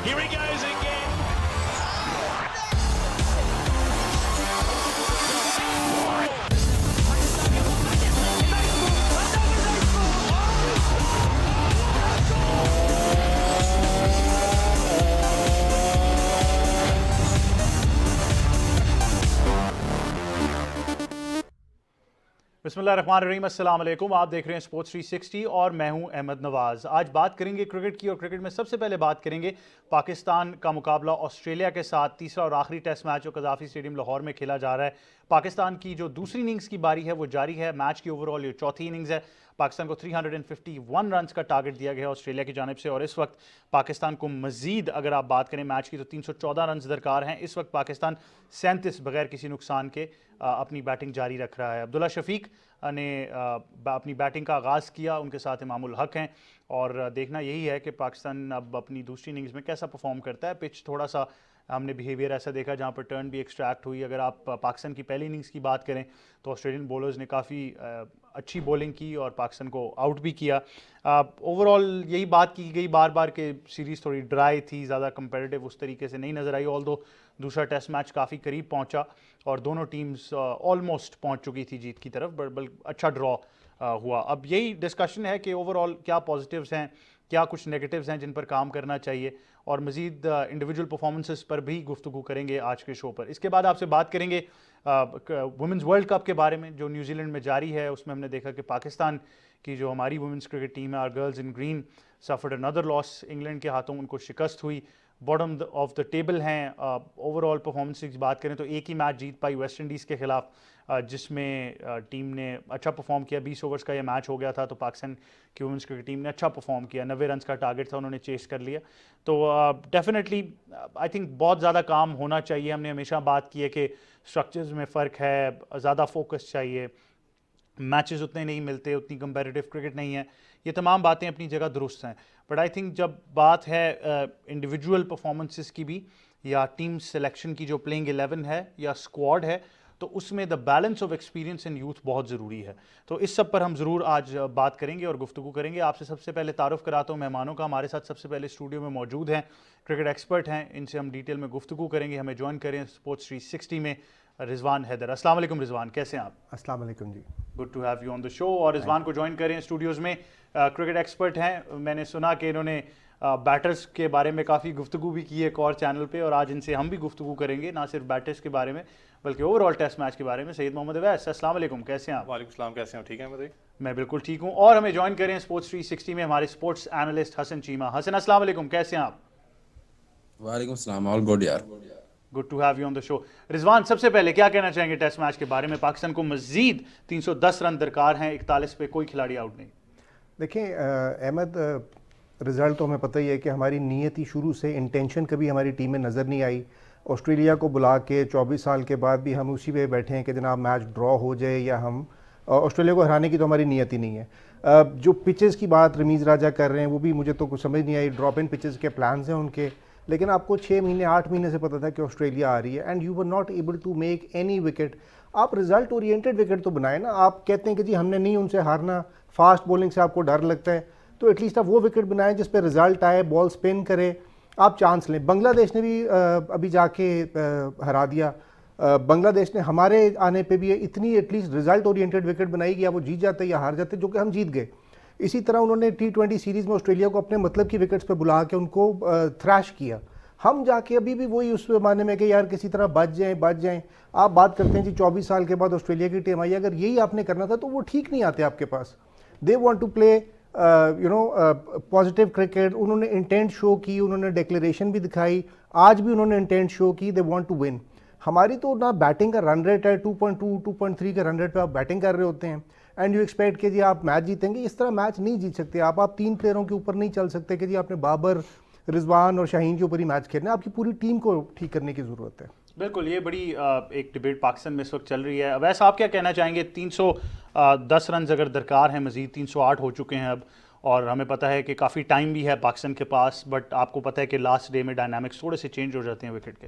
Here he goes again. बिस्मिल्लाहिर्रहमानिर्रहीम, अस्सलाम वालेकुम। आप देख रहे हैं स्पोर्ट्स 360 और मैं हूं अहमद नवाज़। आज बात करेंगे क्रिकेट की और क्रिकेट में सबसे पहले बात करेंगे पाकिस्तान का मुकाबला ऑस्ट्रेलिया के साथ। तीसरा और आखिरी टेस्ट मैच जो कज़ाफ़ी स्टेडियम लाहौर में खेला जा रहा है। पाकिस्तान की जो दूसरी इनिंग्स की बारी है वो जारी है। मैच की ओवरऑल ये चौथी इनिंग्स है। पाकिस्तान को 351 रन्स का टारगेट दिया गया है ऑस्ट्रेलिया की जानिब से और इस वक्त पाकिस्तान को मजीद अगर आप बात करें मैच की तो 314 रन्स दरकार हैं। इस वक्त पाकिस्तान 37 बगैर किसी नुकसान के अपनी बैटिंग जारी रख रहा है। अब्दुल्ला शफीक ने अपनी बैटिंग का आगाज़ किया, उनके साथ इमामुल हक हैं और देखना यही है कि पाकिस्तान अब अपनी दूसरी इनिंग्स में कैसा परफॉर्म करता है। पिच थोड़ा सा हमने बिहेवियर ऐसा देखा जहाँ पर टर्न भी एक्सट्रैक्ट हुई। अगर आप पाकिस्तान की पहली इनिंग्स की बात करें तो ऑस्ट्रेलियन बॉलर्स ने काफ़ी अच्छी बॉलिंग की और पाकिस्तान को आउट भी किया। ओवरऑल यही बात की गई बार बार कि सीरीज़ थोड़ी ड्राई थी, ज़्यादा कंपेटिटिव उस तरीके से नहीं नज़र आई। ऑल्दो दूसरा टेस्ट मैच काफ़ी करीब पहुंचा और दोनों टीम्स ऑलमोस्ट पहुंच चुकी थी जीत की तरफ, बल अच्छा ड्रॉ हुआ। अब यही डिस्कशन है कि ओवरऑल क्या पॉजिटिव्स हैं, क्या कुछ नेगेटिव्स हैं जिन पर काम करना चाहिए और मज़ीद इंडिविजुअल परफॉर्मेंसेस पर भी गुफ्तगू करेंगे आज के शो पर। इसके बाद आपसे बात करेंगे वुमेंस वर्ल्ड कप के बारे में जो न्यूजीलैंड में जारी है। उसमें हमने देखा कि पाकिस्तान की जो हमारी वुमेंस क्रिकेट टीम है, our girls in green, suffered another loss. England के हाथों उनको शिकस्त हुई, बॉटम ऑफ द टेबल हैं। ओवरऑल परफॉर्मेंस की बात करें तो एक ही मैच जीत पाई वेस्ट इंडीज़ के खिलाफ, जिसमें टीम ने अच्छा परफॉर्म किया। 20 ओवर्स का ये मैच हो गया था तो पाकिस्तान की वुमेंस क्रिकेट टीम ने अच्छा परफॉर्म किया। 90 रन का टारगेट था, उन्होंने चेस कर लिया। तो डेफिनेटली आई थिंक बहुत ज़्यादा काम होना चाहिए। हमने हमेशा बात की है कि स्ट्रक्चर्स में फ़र्क है, ज़्यादा फोकस चाहिए, मैचेस उतने नहीं मिलते, उतनी कंपेटिटिव क्रिकेट नहीं है। ये तमाम बातें अपनी जगह दुरुस्त हैं, बट आई थिंक जब बात है इंडिविजुअल परफॉर्मेंसेस की भी या टीम सिलेक्शन की, जो प्लेइंग 11 है या स्क्वाड है, तो उसमें the balance of experience and youth बहुत ज़रूरी है। तो इस सब पर हम ज़रूर आज बात करेंगे और गुफ्तगू करेंगे। आपसे सबसे पहले तारुफ कराता हूँ मेहमानों का। हमारे साथ सबसे पहले स्टूडियो में मौजूद हैं, क्रिकेट एक्सपर्ट हैं, इनसे हम डिटेल में गुफ्तगू करेंगे। हमें ज्वाइन करें स्पोर्ट्स 360 में रिजवान हैदर। अस्सलाम वालेकुम रिजवान, कैसे हैं आप? अस्सलाम वालेकुम जी, good to have you on the show. और रिजवान को ज्वाइन करें स्टूडियोज़ में, क्रिकेट एक्सपर्ट हैं। मैंने सुना कि इन्होंने बैटर्स के बारे में काफ़ी गुफ्तगू भी की है एक और चैनल पे, और आज इनसे हम भी गुफ्तगू करेंगे ना सिर्फ बैटर्स के बारे में बल्कि ओवरऑल टेस्ट मैच के बारे में। सैयद मोहम्मद अवैस, अस्सलाम वालेकुम, कैसे हैं आप? वालेकुम सलाम, कैसे हो? ठीक है बताइए। मैं बिल्कुल ठीक हूँ। और हमें ज्वाइन करें स्पोर्ट्स 360 में हमारे स्पोर्ट्स एनालिस्ट हसन चीमा। हसन, अस्सलाम वालेकुम, कैसे हैं आप? वालेकुम सलाम, ऑल गुड यार। Good to have you on the show. Rizwan, सबसे पहले क्या कहना चाहेंगे टेस्ट मैच के बारे में? पाकिस्तान को मजीद 310 रन दरकार हैं, 41 पे कोई खिलाड़ी आउट नहीं। देखिए अहमद, रिज़ल्ट तो हमें पता ही है कि हमारी नीयत ही शुरू से, इंटेंशन कभी हमारी टीम में नज़र नहीं आई। ऑस्ट्रेलिया को बुला के 24 साल के बाद भी हम उसी पे बैठे हैं कि जनाब मैच ड्रॉ हो जाए या हम ऑस्ट्रेलिया को हराने की तो हमारी नीयत ही नहीं है। जो पिचेस की बात रमीज़ राजा कर रहे हैं वो भी मुझे तो कुछ समझ नहीं आई। ड्रॉप इन पिचेस के प्लान्स हैं उनके, लेकिन आपको 6 महीने 8 महीने से पता था कि ऑस्ट्रेलिया आ रही है and you were not able to make any wicket. आप रिजल्ट ओरिएंटेड विकेट तो बनाए ना। आप कहते हैं कि जी हमने नहीं उनसे हारना, फास्ट बॉलिंग से आपको डर लगता है, तो एटलीस्ट आप वो विकेट बनाएं जिस पे रिजल्ट आए, बॉल स्पिन करे, आप चांस लें। बांग्लादेश ने भी अभी जाके हरा दिया। बांग्लादेश ने हमारे आने पे भी इतनी एटलीस्ट रिजल्ट ओरिएंटेड विकेट बनाई कि या वो जीत जाते या हार जाते, जो कि हम जीत गए। इसी तरह उन्होंने T20 सीरीज़ में ऑस्ट्रेलिया को अपने मतलब की विकेट्स पे बुला के उनको थ्रैश किया। हम जाके अभी भी वही उस माने में कि यार किसी तरह बच जाएं। आप बात करते हैं जी 24 साल के बाद ऑस्ट्रेलिया की टीम आई, अगर यही आपने करना था तो वो ठीक नहीं आते आपके पास। They want to play positive cricket. उन्होंने इंटेंट शो की, उन्होंने डिक्लेरेशन भी दिखाई, आज भी उन्होंने इंटेंट शो की, दे वांट टू विन। हमारी तो ना बैटिंग का रन रेट है 2.2 2.3 के रन रेट पे आप बैटिंग कर रहे होते हैं एंड यू एक्सपेक्ट कि जी आप मैच जीतेंगे। इस तरह मैच नहीं जीत सकते आप 3 प्लेयरों के ऊपर नहीं चल सकते कि जी आपने बाबर, रिजवान और शाहीन के ऊपर ही मैच खेलना है। आपकी पूरी टीम को ठीक करने की ज़रूरत है। बिल्कुल, ये बड़ी एक डिबेट पाकिस्तान में इस वक्त चल रही है। वैसे आप क्या कहना चाहेंगे? 310 रन अगर दरकार हैं, मजीद 308 हो चुके हैं अब, और हमें पता है कि काफ़ी टाइम भी है पाकिस्तान के पास, बट आपको पता है कि लास्ट डे में डायनामिक्स थोड़े से चेंज हो जाते हैं विकेट के।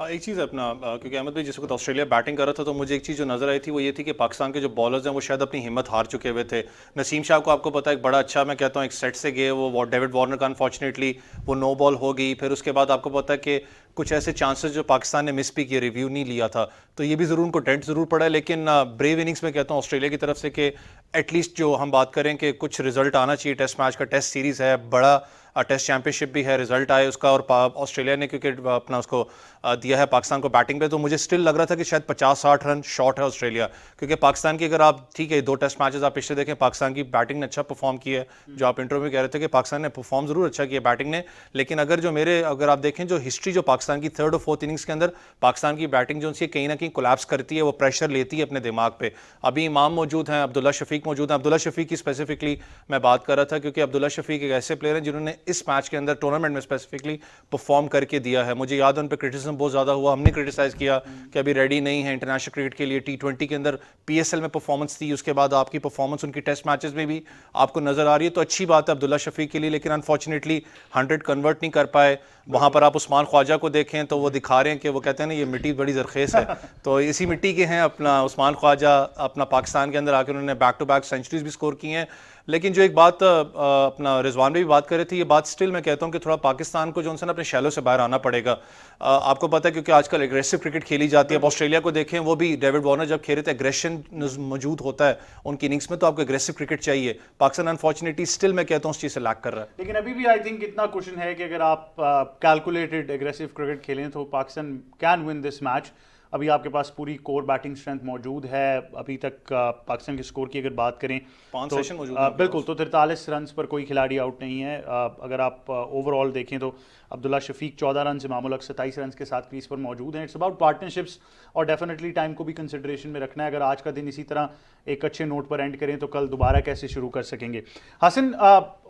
एक चीज़ अपना क्योंकि अहमद भाई जिस वक्त ऑस्ट्रेलिया बैटिंग कर रहा था तो मुझे एक चीज़ जो नज़र आई थी वो ये थी कि पाकिस्तान के जो बॉलर्स हैं वो शायद अपनी हिम्मत हार चुके हुए थे। नसीम शाह को आपको पता है एक बड़ा अच्छा, मैं कहता हूँ, एक सेट से गए वो डेविड वार्नर का अनफॉर्चुनेटली वो नो बॉल हो गई। फिर उसके बाद आपको पता है कि कुछ ऐसे चांसेस जो पाकिस्तान ने मिस भी किए, रिव्यू नहीं लिया था, तो ये भी ज़रूर उनको डेंट ज़रूर पड़ा है। लेकिन ब्रेव इनिंग्स में कहता हूँ ऑस्ट्रेलिया की तरफ से कि एटलीस्ट जो हम बात करें कि कुछ रिजल्ट आना चाहिए। टेस्ट मैच का, टेस्ट सीरीज़ है, बड़ा टेस्ट चैंपियनशिप भी है, रिजल्ट आए उसका, और ऑस्ट्रेलिया ने क्योंकि अपना उसको दिया है पाकिस्तान को बैटिंग पे, तो मुझे स्टिल लग रहा था कि शायद 50-60 रन शॉर्ट है ऑस्ट्रेलिया। क्योंकि पाकिस्तान की अगर आप, ठीक है, 2 टेस्ट मैचेस आप पिछले देखें, पाकिस्तान की बैटिंग ने अच्छा परफॉर्म किया है। जो आप इंटरव्यू में कह रहे थे कि पाकिस्तान ने परफॉर्म जरूर अच्छा किया बैटिंग ने, लेकिन अगर आप देखें जो हिस्ट्री जो पाकिस्तान की थर्ड और फोर्थ इनिंग्स के अंदर पाकिस्तान की बैटिंग जो उनसे कहीं ना कहीं कोलैप्स करती है, वो प्रेशर लेती है अपने दिमाग पे। अभी इमाम मौजूद हैं, अब्दुल्ला शफीक मौजूद हैं। अब्दुल्ला शफीक की स्पेसिफिकली मैं बात कर रहा था क्योंकि अब्दुल्ला शफीक एक ऐसे प्लेयर हैं जिन्होंने इस मैच के अंदर टूर्नामेंट में स्पेसिफिकली परफॉर्म करके दिया है। मुझे याद है उन पर क्रिटिसिज्म बहुत ज़्यादा हुआ, हमने क्रिटिसाइज किया कि अभी रेडी नहीं है इंटरनेशनल क्रिकेट के लिए। T20 के अंदर PSL में परफॉर्मेंस थी, उसके बाद आपकी परफॉर्मेंस उनकी टेस्ट मैचेस में भी आपको नजर आ रही है, तो अच्छी बात है अब्दुल्ला शफीक के लिए। लेकिन अनफॉर्चुनेटली 100 कन्वर्ट नहीं कर पाए। वहां पर आप उस्मान ख्वाजा को देखें तो वो दिखा रहे हैं कि वो कहते हैं ना ये मिट्टी बड़ी जरखेज है, तो इसी मिट्टी के हैं अपना उस्मान ख्वाजा। अपना पाकिस्तान के अंदर आकर उन्होंने बैक टू बैक सेंचुरीज भी स्कोर की हैं। लेकिन जो एक बात अपना रिजवान भी बात कर रहे थे, ये बात स्टिल मैं कहता हूँ कि थोड़ा पाकिस्तान को जो उनसे अपने शैलो से बाहर आना पड़ेगा। आपको पता है क्योंकि आजकल एग्रेसिव क्रिकेट खेली जाती है। अब ऑस्ट्रेलिया को देखें, वो भी डेविड वार्नर जब खेल रहे थे, एग्रेशन मौजूद होता है उनकी इनिंग्स में, तो आपको एग्रेसिव क्रिकेट चाहिए। पाकिस्तान अनफॉर्चुनेटली स्टिल मैं कहता हूँ उस चीज़ से लैक कर रहा है। लेकिन अभी भी आई थिंक इतना क्वेश्चन है कि अगर आप कैलकुलेटेड एग्रेसिव क्रिकेट खेलें तो Pakistan can win this match. अभी आपके पास पूरी कोर बैटिंग स्ट्रेंथ मौजूद है। अभी तक पाकिस्तान के स्कोर की अगर बात करें 5 तो सेशन मौजूद हैं बिल्कुल, तो 43 रन पर कोई खिलाड़ी आउट नहीं है। अगर आप ओवरऑल देखें तो अब्दुल्ला शफीक 14 रन, इमामुल हक 27 रन के साथ क्रीज पर मौजूद हैं। इट्स अबाउट पार्टनरशिप्स और डेफिनेटली टाइम को भी कंसिडरेशन में रखना है। अगर आज का दिन इसी तरह एक अच्छे नोट पर एंड करें तो कल दोबारा कैसे शुरू कर सकेंगे। हसन,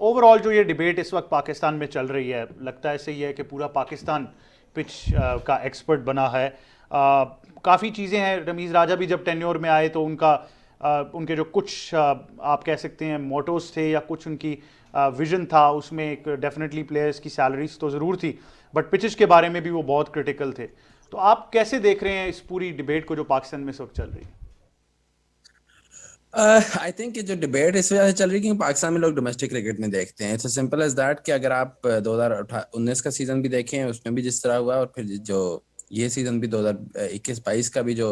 ओवरऑल जो ये डिबेट इस वक्त पाकिस्तान में चल रही है, लगता है ऐसे ही है कि पूरा पाकिस्तान पिच का एक्सपर्ट बना है। काफ़ी चीज़ें हैं। रमीज़ राजा भी जब टेन्योर में आए तो उनके जो कुछ आप कह सकते हैं मोटोज थे या कुछ उनकी विजन था, उसमें एक डेफिनेटली प्लेयर्स की सैलरीज तो ज़रूर थी, बट पिचेस के बारे में भी वो बहुत क्रिटिकल थे। तो आप कैसे देख रहे हैं इस पूरी डिबेट को जो पाकिस्तान में इस वक्त चल रही है? आई थिंक जो डिबेट इस वजह से चल रही है क्योंकि पाकिस्तान में लोग डोमेस्टिक क्रिकेट में देखते हैं। इट्स सिंपल एज दैट कि अगर आप 2019 का सीजन भी देखें, उसमें भी जिस तरह हुआ, और फिर जो ये सीजन भी 2021-22 का भी जो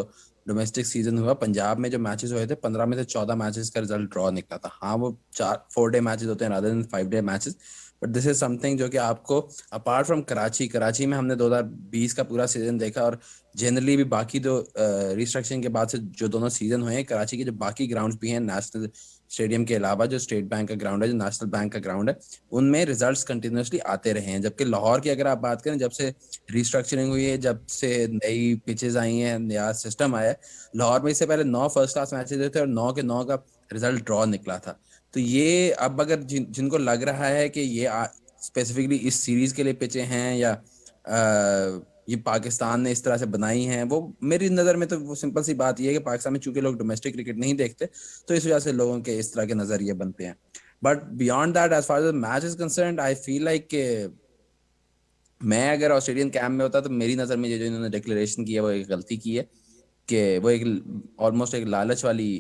डोमेस्टिक सीजन हुआ, पंजाब में जो मैचेस हुए थे 15 में से 14 मैचेस का रिजल्ट ड्रॉ निकला था। हाँ, वो 4 डे मैचेस होते हैं rather than 5 day matches, but this is something जो कि आपको अपार्ट फ्रॉम कराची में हमने 2020 का पूरा सीजन देखा, और जनरली भी बाकी जो रिस्ट्रक्चरिंग के बाद से जो दोनों सीजन हुए हैं, कराची के जो बाकी ग्राउंड्स भी हैं नेशनल स्टेडियम के अलावा, जो स्टेट बैंक का ग्राउंड है, जो नेशनल बैंक का ग्राउंड है, उनमें रिजल्ट्स कंटिन्यूसली आते रहे हैं। जबकि लाहौर की अगर आप बात करें, जब से रिस्ट्रक्चरिंग हुई है, जब से नई पिचेस आई हैं, नया सिस्टम आया है, लाहौर में इससे पहले 9 फर्स्ट क्लास मैचेस थे और 9 के 9 का रिजल्ट ड्रॉ निकला था। तो ये अब अगर जिनको लग रहा है कि ये स्पेसिफिकली इस सीरीज के लिए पिचे हैं या ये पाकिस्तान ने इस तरह से बनाई हैं, वो मेरी नज़र में तो वो सिंपल सी बात ये है कि पाकिस्तान में चूंकि लोग डोमेस्टिक क्रिकेट नहीं देखते, तो इस वजह से लोगों के इस तरह के नज़रिए बनते हैं। But beyond that, as far as match is concerned, I feel like कि मैं अगर ऑस्ट्रेलियन कैंप में होता तो मेरी नज़र में जो इन्होंने डिक्लेरेशन की है वो एक गलती की है, कि वो एक ऑलमोस्ट एक लालच वाली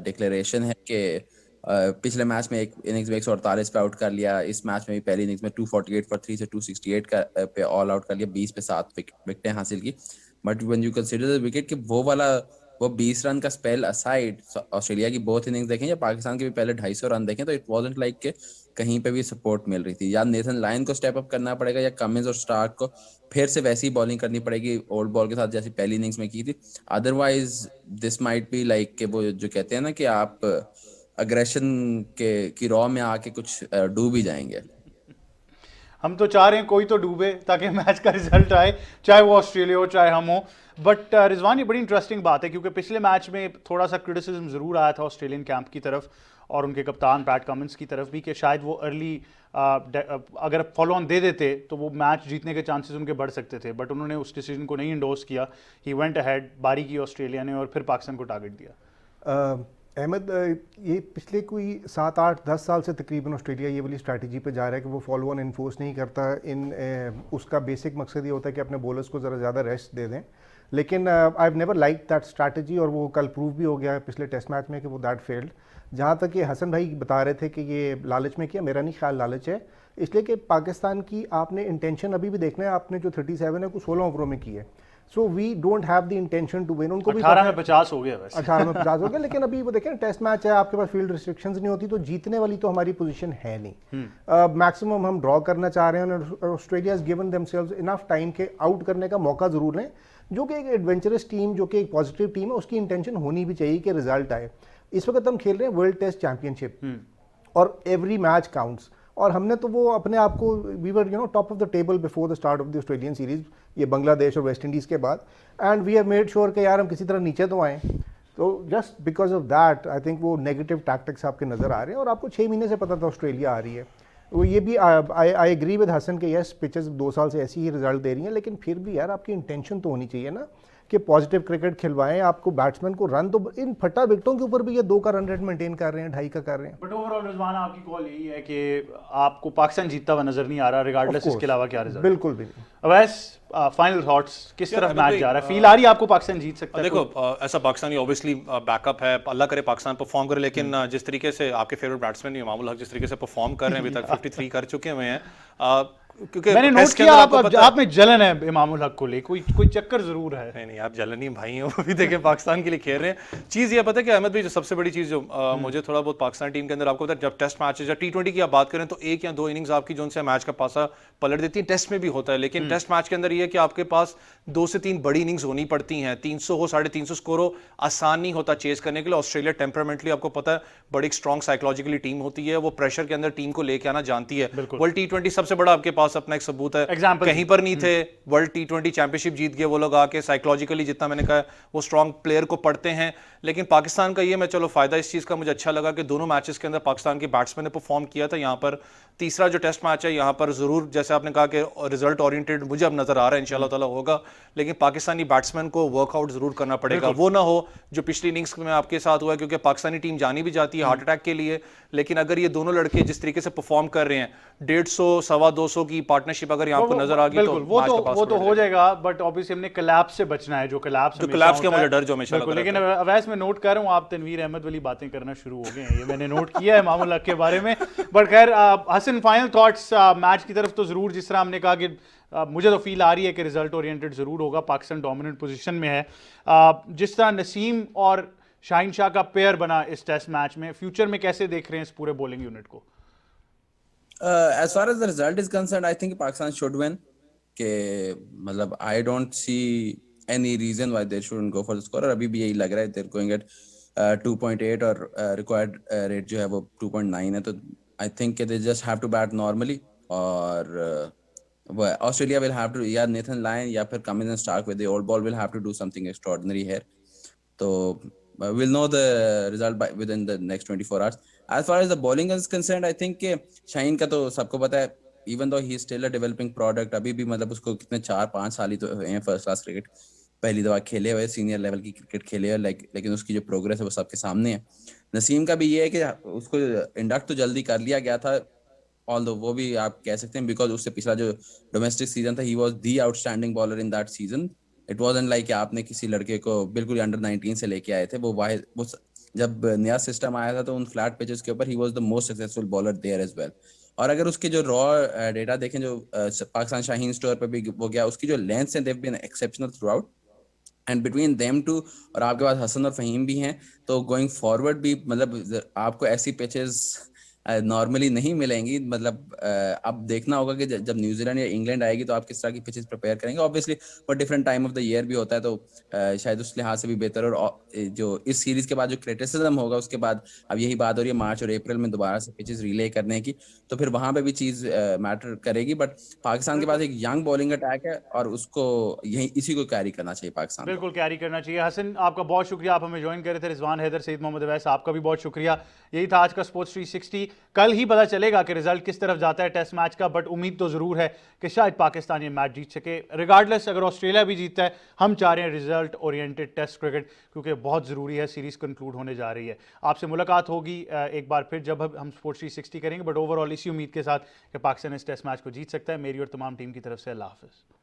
डिक्लेरेशन है कि पिछले मैच में एक इनिंग्स में 148 पे आउट कर लिया, इस मैच में भी पहली इनिंग्स में 248 फॉर 3 से 268 का पे ऑल आउट कर लिया, 20 पे 7 विकेटें हासिल की। But when you consider the wicket कि वो 20 रन का स्पेल असाइड, ऑस्ट्रेलिया की बोथ इनिंग्स देखें या पाकिस्तान के भी पहले 250 रन देखें, तो इट वाजंट लाइक कि कहीं पे भी सपोर्ट मिल रही थी। या नेथन लायन को स्टेप अप करना पड़ेगा, या कमिंस और स्टार्क को फिर से वैसी बॉलिंग करनी पड़ेगी ओल्ड बॉल के साथ जैसी पहली इनिंग्स में की थी। Otherwise this might be like कि वो जो कहते हैं ना कि आप अग्रेशन की रॉ में आके कुछ डूब ही जाएंगे। हम तो चाह रहे हैं कोई तो डूबे ताकि मैच का रिजल्ट आए, चाहे वो ऑस्ट्रेलिया हो चाहे हम हो। बट रिजवान, ये बड़ी इंटरेस्टिंग बात है क्योंकि पिछले मैच में थोड़ा सा क्रिटिसिज्म ज़रूर आया था ऑस्ट्रेलियन कैंप की तरफ और उनके कप्तान पैट कमिंस की तरफ भी कि शायद वो अर्ली अगर फॉलो ऑन दे देते तो वो मैच जीतने के चांसेस उनके बढ़ सकते थे, बट उन्होंने उस डिसीजन को नहीं इंडोर्स किया। ही वेंट अहेड, बारी की ऑस्ट्रेलिया ने और फिर पाकिस्तान को टारगेट दिया। अहमद, ये पिछले कोई 7 8 10 साल से तकरीबन ऑस्ट्रेलिया ये वाली स्ट्रैटेजी पे जा रहा है कि वो फॉलो ऑन इन्फोर्स नहीं करता। उसका बेसिक मकसद ये होता है कि अपने बॉलर्स को ज़रा ज़्यादा रेस्ट दे दें, लेकिन I have never like that strategy, और वो कल प्रूव भी हो गया है पिछले टेस्ट मैच में कि वो दैट फेल्ड। जहाँ तक ये हसन भाई बता रहे थे कि ये लालच में किया, मेरा नहीं ख्याल लालच है, इसलिए कि पाकिस्तान की आपने इंटेंशन अभी भी देखना है, आपने जो 37 है को 16 ओवरों में की है। So we don't have the intention to win. उनको भी 18 में 50 हो गया वैसे। 18 में 50 हो गया, लेकिन अभी वो देखें टेस्ट मैच है, आपके पास फील्ड रिस्ट्रिक्शंस नहीं होती, तो जीतने वाली तो हमारी पोजीशन है नहीं। मैक्सिमम हम ड्रॉ करना चाह रहे हैं, और Australia has given themselves enough time के आउट करने का मौका जरूर लें, जो कि एक एडवेंचरस टीम, जो कि एक पॉजिटिव टीम है, उसकी इंटेंशन होनी भी चाहिए कि रिजल्ट आए। इस वक्त हम खेल रहे हैं वर्ल्ड टेस्ट चैंपियनशिप, और एवरी मैच काउंट्स, और हमने तो वो अपने आप को, we were top of the table before the start of the Australian series, ये बांग्लादेश और वेस्ट इंडीज़ के बाद, and we have made sure कि यार हम किसी तरह नीचे तो आएँ। तो just because of that I think वो नेगेटिव टैक्टिक्स आपके नज़र आ रहे हैं, और आपको 6 महीने से पता था ऑस्ट्रेलिया आ रही है। वो ये भी आई एग्री विद हसन के यस पिचेस 2 साल से ऐसी ही रिजल्ट दे रही हैं, लेकिन फिर भी यार आपकी इंटेंशन तो होनी चाहिए ना कि पॉजिटिव क्रिकेट खिलवाएं, आपको बैट्समैन को रन, तो इन फटा विकेटों के ऊपर भी ये 2 का रन रेट मेंटेन कर रहे हैं, 2.5 का कर रहे हैं। बट ओवरऑल रिजवान आपकी कॉल यही है कि आपको पाकिस्तान जीतता हुआ नजर नहीं आ रहा, रिगार्डलेस इसके अलावा क्या रिजल्ट। बिल्कुल भी नहीं। अवैस, फाइनल थॉट्स, किस तरफ मैच जा रहा है? फील आ रही है आपको पाकिस्तान जीत सकता है? देखो ऐसा पाकिस्तानी ऑब्वियसली बैकअप है, अल्लाह करे पाकिस्तान परफॉर्म करे, लेकिन जिस तरीके से आपके फेवरेट बैट्समैन इमामुल हक जिस तरीके से परफॉर्म कर रहे हैं, अभी तक 53 कर चुके हुए हैं, क्योंकि मैंने नोट किया आप में जलन है इमामुल हक को ले, कोई चक्कर जरूर है। नहीं आप जलनी भाई हैं, वो भी देखें पाकिस्तान के लिए खेल रहे हैं। चीज़ ये पता है कि अहमद भाई, जो सबसे बड़ी चीज़ जो मुझे थोड़ा बहुत पाकिस्तान टीम के अंदर आपको पता है, जब टेस्ट मैच जब T20 की आप बात करें तो 1 या 2 इनिंग्स आपकी जो उनसे मैच का पासा पलट देती है, टेस्ट में भी होता है, लेकिन टेस्ट मैच के अंदर ये है कि आपके पास 2 से 3 बड़ी इनिंग्स होनी पड़ती हैं, 300 हो 350 स्कोर हो, आसान नहीं होता चेस करने के लिए। ऑस्ट्रेलिया टेम्परामेंटली आपको पता है बड़ी स्ट्रॉन्ग साइकोलॉजिकली टीम होती है, वो प्रेशर के अंदर टीम को लेके आना जानती है। वर्ल्ड T20 सबसे बड़ा आपके पास अपना एक सबूत है, कहीं पर नहीं थे, वर्ल्ड T20 चैंपियनशिप जीत गए वो लोग आके, साइकोलॉजिकली जितना मैंने कहा वो स्ट्रॉन्ग प्लेयर को पढ़ते हैं। लेकिन पाकिस्तान का ये मैं चलो फायदा इस चीज़ का मुझे अच्छा लगा कि दोनों मैचेस के अंदर पाकिस्तान के बैट्समैन ने परफॉर्म किया था। यहाँ पर तीसरा जो टेस्ट मैच है, यहाँ पर जरूर जैसे आपने कहा कि रिजल्ट ओरिएंटेड मुझे अब नजर आ रहा है, इंशाल्लाह ताला होगा, लेकिन पाकिस्तानी बैट्समैन को वर्कआउट जरूर करना पड़ेगा। वो ना हो जो पिछली इनिंग्स में आपके साथ हुआ है, क्योंकि पाकिस्तानी टीम जानी भी जाती है हार्ट अटैक के लिए, लेकिन अगर ये दोनों लड़के जिस तरीके से परफॉर्म कर रहे हैं, 150 सवा 200 की पार्टनरशिप अगर यहाँ पर नजर आ गई तो वो तो हो जाएगा, बट ऑब्वियसली हमने कोलैप्स से बचना है, जो कोलैप्स का मुझे डर जो हमेशा लगता है। लेकिन अवैस में नोट कर रहा हूँ आप तनवीर अहमद वाली बातें करना शुरू हो गए हैं, ये मैंने नोट किया है इमामुल हक के बारे में। बट खैर हसन, फाइनल थॉट्स मैच की तरफ तो जरूर, जिस तरह हमने कहा कि मुझे तो फील आ रही है कि रिजल्ट ओरिएंटेड जरूर होगा, पाकिस्तान डोमिनेंट पोजीशन में है। जिस तरह नसीम और शाहीन शाह का पेयर बना इस टेस्ट मैच में, फ्यूचर में कैसे देख रहे हैं इस पूरे बॉलिंग यूनिट को? As far as the result is concerned, I think Pakistan should win. के मतलब I don't see any reason why they shouldn't go for the score, और अभी भी यही लग रहा है they're going at 2.8 और required rate जो है वो 2.9 है, तो I think they just have to bat normally, और Australia will have to, या Nathan Lyon या फिर Cummins and Stark with the old ball will have to do something extraordinary here. तो we'll know the result within the next 24 hours. As far as the bowling is concerned, I think कि शाहीन का तो सबको पता है, even though he is still a developing product, अभी भी मतलब उसको कितने 4-5 साल ही तो हुए हैं फर्स्ट क्लास क्रिकेट पहली दफा खेले हुए, सीनियर लेवल की क्रिकेट खेले हुए, लेकिन उसकी जो प्रोग्रेस है वो सबके सामने है। नसीम का भी ये है कि उसको इंडक्ट तो जल्दी कर लिया गया था, ऑल्दो वो भी आप कह सकते हैं बिकॉज उससे पिछला जो डोमेस्टिक सीजन था, ही was the outstanding bowler in that season. It wasn't like कि आपने किसी लड़के को बिल्कुल अंडर 19 से लेके आए थे। वो जब नया सिस्टम आया था तो उन फ्लैट पिचेस के ऊपर ही was the most successful bowler there as well. और अगर उसके जो रॉ डेटा देखें जो पाकिस्तान शाहीन स्टोर पे भी वो गया, उसकी जो लेंथ्स हैं, they have been exceptional throughout, and between them two, और आपके पास हसन और फहीम भी हैं, तो गोइंग फॉरवर्ड भी मतलब आपको ऐसी पिचेस नॉर्मली नहीं मिलेंगी। मतलब अब देखना होगा कि जब न्यूजीलैंड या इंग्लैंड आएगी तो आप किस तरह की पिचेस प्रिपेयर करेंगे। Obviously for different time of the year भी होता है, तो शायद उस लिहाज से भी बेहतर। और जो इस सीरीज के बाद जो क्रिटिसिज्म होगा उसके बाद अब यही बात हो रही है मार्च और अप्रैल में दोबारा से पिचेस रिले करने की, तो फिर वहां पे भी चीज मैटर करेगी। बट पाकिस्तान के पास एक यंग बॉलिंग अटैक है और उसको यही इसी को कैरी करना चाहिए पाकिस्तान। बिल्कुल कैरी करना चाहिए। हसन, आपका बहुत शुक्रिया, आप हमें ज्वाइन कर रहे थे। रिजवान हैदर, सईद मोहम्मद अवैस, आपका भी बहुत शुक्रिया। यही था आज का स्पोर्ट्स 360। कल ही पता चलेगा कि रिजल्ट किस तरफ जाता है टेस्ट मैच का, बट उम्मीद तो ज़रूर है कि शायद पाकिस्तान ये मैच जीत सके। रिगार्डलेस अगर ऑस्ट्रेलिया भी जीतता है, हम चाह रहे हैं रिजल्ट ओरिएंटेड टेस्ट क्रिकेट, क्योंकि बहुत ज़रूरी है, सीरीज़ कंक्लूड होने जा रही है। आपसे मुलाकात होगी एक बार फिर जब हम स्पोर्ट्स 360 करेंगे, बट ओवरऑल इसी उम्मीद के साथ कि पाकिस्तान इस टेस्ट मैच को जीत सकता है। मेरी और तमाम टीम की तरफ से अल्लाह हाफ़िज़।